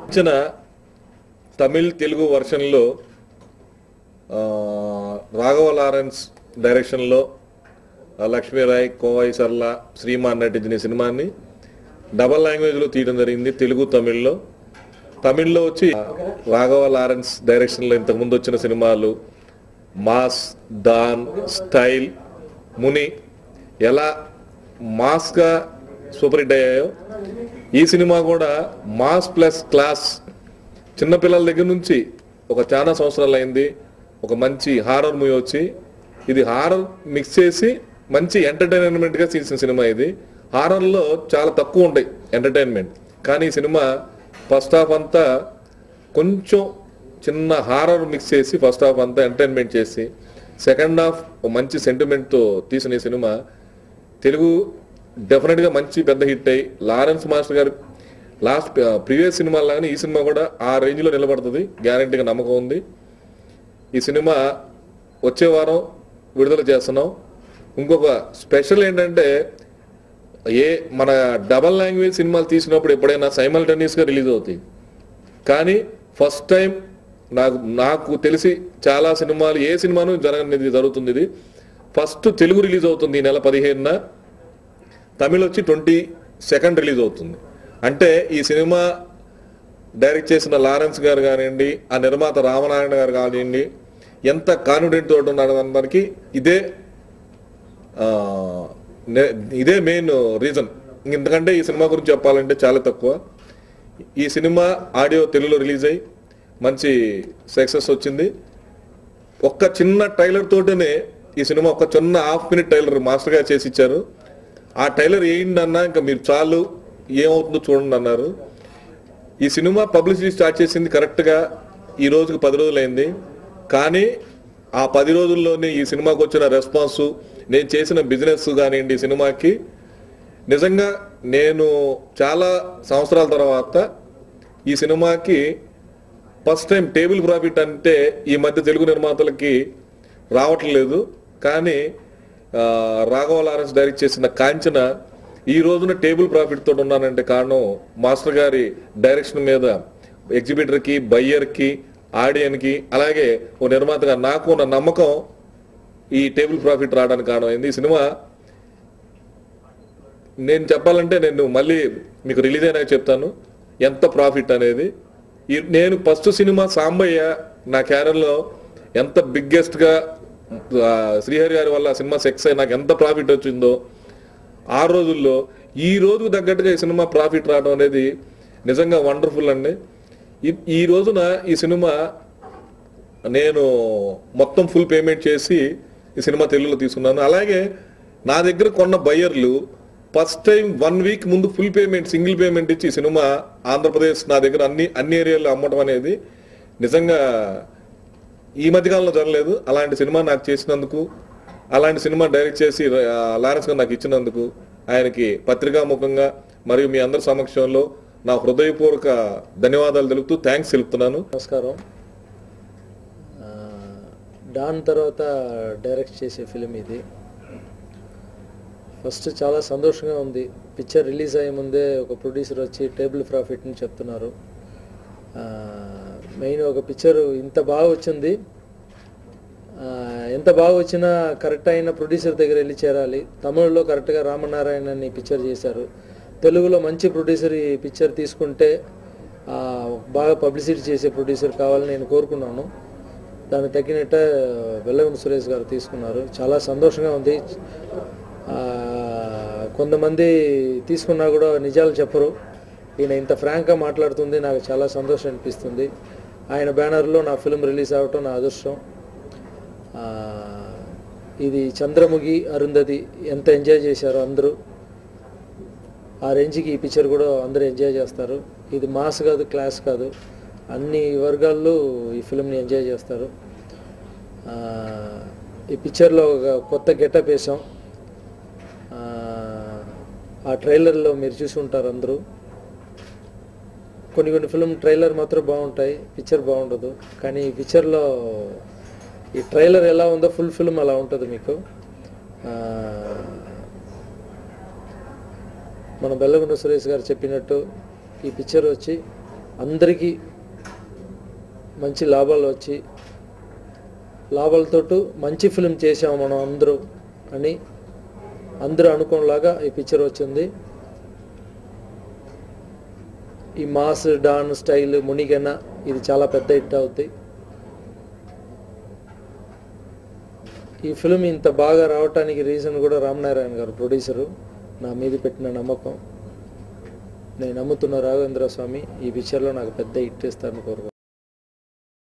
వచ్చిన తమిళ్ తెలుగు వర్షన్లో రాఘవ లారెన్స్ డైరెక్షన్లో లక్ష్మీరాయ్, కోవై సర్ల, శ్రీమాన్ నటించిన సినిమాని డబల్ లాంగ్వేజ్లో తీయడం జరిగింది. తెలుగు తమిళ్లో వచ్చి రాఘవ లారెన్స్ డైరెక్షన్లో ఇంతకుముందు వచ్చిన సినిమాలు మాస్, డాన్, స్టైల్, ముని ఎలా మాస్గా సూపర్ హిట్ అయ్యాయో ఈ సినిమా కూడా మాస్ ప్లస్ క్లాస్. చిన్నపిల్లల దగ్గర నుంచి ఒక చాలా సంవత్సరాలు అయింది ఒక మంచి హారర్ మూవీ వచ్చి, ఇది హారర్ మిక్స్ చేసి మంచి ఎంటర్టైన్మెంట్గా తీసిన సినిమా. ఇది హారర్లో చాలా తక్కువ ఉంటాయి ఎంటర్టైన్మెంట్, కానీ ఈ సినిమా ఫస్ట్ హాఫ్ అంతా కొంచెం చిన్న హారర్ మిక్స్ చేసి ఫస్ట్ హాఫ్ అంతా ఎంటర్టైన్మెంట్ చేసి సెకండ్ హాఫ్ మంచి సెంటిమెంట్తో తీసిన ఈ సినిమా తెలుగు డెఫినెట్గా మంచి పెద్ద హిట్ అయ్యి లారెన్స్ మాస్టర్ గారు లాస్ట్ ప్రీవియస్ సినిమా లాగానే ఈ సినిమా కూడా ఆ రేంజ్లో నిలబడుతుంది, గ్యారంటీగా నమ్మకం ఉంది. ఈ సినిమా వచ్చే వారం విడుదల చేస్తున్నాం. ఇంకొక స్పెషల్ ఏంటంటే మన డబల్ లాంగ్వేజ్ సినిమాలు తీసినప్పుడు ఎప్పుడైనా సైమల్టేనియస్గా రిలీజ్ అవుతాయి, కానీ ఫస్ట్ టైం నాకు తెలిసి చాలా సినిమాలు ఏ సినిమాను జరగనిది జరుగుతుంది. ఇది ఫస్ట్ తెలుగు రిలీజ్ అవుతుంది ఈ నెల 15న, తమిళ్ వచ్చి 22nd రిలీజ్ అవుతుంది. అంటే ఈ సినిమా డైరెక్ట్ చేసిన లారెన్స్ గారు కానివ్వండి, ఆ నిర్మాత రామనారాయణ గారు కానివ్వండి, ఎంత కాన్ఫిడెంట్ తోటి ఉన్నాడనడానికి ఇదే మెయిన్ రీజన్. ఎందుకంటే ఈ సినిమా గురించి చెప్పాలంటే చాలా తక్కువ. ఈ సినిమా ఆడియో తెలుగులో రిలీజ్ అయ్యి మంచి సక్సెస్ వచ్చింది. ఒక్క చిన్న ట్రైలర్ తోటనే ఈ సినిమా ఒక చిన్న హాఫ్ మినిట్ ట్రైలర్ మాస్టర్ గారు చేసి ఇచ్చారు. ఆ ట్రైలర్ ఏంటి అన్నా ఇంకా మీరు చాలు ఏమవుతుందో చూడండి అన్నారు. ఈ సినిమా పబ్లిసిటీ స్టార్ట్ చేసింది కరెక్ట్గా ఈ రోజుకి 10 రోజులైంది, కానీ ఆ 10 రోజుల్లోనే ఈ సినిమాకి వచ్చిన రెస్పాన్సు, నేను చేసిన బిజినెస్ కానివ్వండి ఈ సినిమాకి, నిజంగా నేను చాలా సంవత్సరాల తర్వాత ఈ సినిమాకి ఫస్ట్ టైం టేబుల్ ప్రాఫిట్ అంటే ఈ మధ్య తెలుగు నిర్మాతలకి రావట్లేదు, కానీ రాఘవ లారెన్స్ డైరెక్ట్ చేసిన కాంచన ఈ రోజున టేబుల్ ప్రాఫిట్ తోటి ఉన్నానంటే కారణం మాస్టర్ గారి డైరెక్షన్ మీద ఎగ్జిబిటర్కి, బయ్యర్కి, ఆడియన్కి, అలాగే ఓ నిర్మాతగా నాకు ఉన్న నమ్మకం ఈ టేబుల్ ప్రాఫిట్ రావడానికి కారణమైంది. ఈ సినిమా నేను చెప్పాలంటే నేను మళ్ళీ మీకు రిలీజ్ అయినాక చెప్తాను ఎంత ప్రాఫిట్ అనేది. నేను ఫస్ట్ సినిమా సాంబయ్య నా క్యారియర్లో ఎంత బిగ్గెస్ట్గా శ్రీహరి గారి వల్ల సినిమా సక్సెస్ అయ్యి నాకు ఎంత ప్రాఫిట్ వచ్చిందో ఆ రోజుల్లో ఈ రోజుకు తగ్గట్టుగా ఈ సినిమా ప్రాఫిట్ రావడం అనేది నిజంగా వండర్ఫుల్ అండి. ఈ రోజున ఈ సినిమా నేను మొత్తం ఫుల్ పేమెంట్ చేసి ఈ సినిమా తెలుగులో తీసుకున్నాను. అలాగే నా దగ్గర కొన్న బయ్యర్లు ఫస్ట్ టైం 1 వీక్ ముందు ఫుల్ పేమెంట్, సింగిల్ పేమెంట్ ఇచ్చి ఈ సినిమా ఆంధ్రప్రదేశ్ నా దగ్గర అన్ని ఏరియాల్లో అమ్మటం అనేది నిజంగా ఈ మధ్యకాలంలో జరగలేదు. అలాంటి సినిమా నాకు చేసినందుకు, అలాంటి సినిమా డైరెక్ట్ చేసి లారెన్స్ గారు నాకు ఇచ్చినందుకు ఆయనకి పత్రికాముఖంగా మరియు మీ అందరి సమక్షంలో నా హృదయపూర్వక ధన్యవాదాలు తెలుపుతూ థ్యాంక్స్ తెలుపుతున్నాను. నమస్కారం. డాన్ తర్వాత డైరెక్ట్ చేసే ఫిలిం ఇది. ఫస్ట్ చాలా సంతోషంగా ఉంది. పిక్చర్ రిలీజ్ అయ్యే ముందే ఒక ప్రొడ్యూసర్ వచ్చి టేబుల్ ప్రాఫిట్ని చెప్తున్నారు. మెయిన్ ఒక పిక్చర్ ఇంత బాగా వచ్చింది, ఎంత బాగా వచ్చినా కరెక్ట్ అయిన ప్రొడ్యూసర్ దగ్గర వెళ్ళి చేరాలి. తమిళ్లో కరెక్ట్గా రామనారాయణని పిక్చర్ చేశారు, తెలుగులో మంచి ప్రొడ్యూసర్ ఈ పిక్చర్ తీసుకుంటే బాగా పబ్లిసిటీ చేసే ప్రొడ్యూసర్ కావాలని నేను కోరుకున్నాను. దానికి తగ్గినట్టే వెల్లగొండ సురేష్ గారు తీసుకున్నారు. చాలా సంతోషంగా ఉంది. కొంతమంది తీసుకున్నా కూడా నిజాలు చెప్పరు, ఈయన ఇంత ఫ్రాంక్గా మాట్లాడుతుంది, నాకు చాలా సంతోషం అనిపిస్తుంది. ఆయన బ్యానర్లో నా ఫిల్మ్ రిలీజ్ అవ్వటం నా అదృష్టం. ఇది చంద్రముఖి, అరుంధతి ఎంత ఎంజాయ్ చేశారో అందరూ, ఆ రేంజ్కి ఈ పిక్చర్ కూడా అందరూ ఎంజాయ్ చేస్తారు. ఇది మాస్ కాదు, క్లాస్ కాదు, అన్ని వర్గాల్లో ఈ ఫిల్మ్ని ఎంజాయ్ చేస్తారు. ఈ పిక్చర్లో ఒక కొత్త గెటప్ వేసాం. ఆ ట్రైలర్లో మీరు చూసి ఉంటారు అందరూ. కొన్ని ఫిల్మ్ ట్రైలర్ మాత్రం బాగుంటాయి, పిక్చర్ బాగుండదు. కానీ ఈ పిక్చర్లో ఈ ట్రైలర్ ఎలా ఉందో ఫుల్ ఫిల్మ్ అలా ఉంటుంది మీకు. మన బెల్లగొండ సురేష్ గారు చెప్పినట్టు ఈ పిక్చర్ వచ్చి అందరికీ మంచి లాభాలు వచ్చి లాభాలతో మంచి ఫిల్మ్ చేసాము మనం అందరూ అని అందరూ అనుకోలాగా ఈ పిక్చర్ వచ్చింది. ఈ మాస్ డాన్ స్టైల్ మునిగన్న ఇది చాలా పెద్ద హిట్ అవుతుంది. ఈ ఫిల్మ్ ఇంత బాగా రావటానికి రీజన్ కూడా రామనారాయణ గారు ప్రొడ్యూసరు, నా మీద పెట్టిన నమ్మకం. నేను నమ్ముతున్న రాఘవేంద్ర స్వామి ఈ పిక్చర్లో నాకు పెద్ద హిట్ ఇస్తారని కోరుకుంటున్నాను.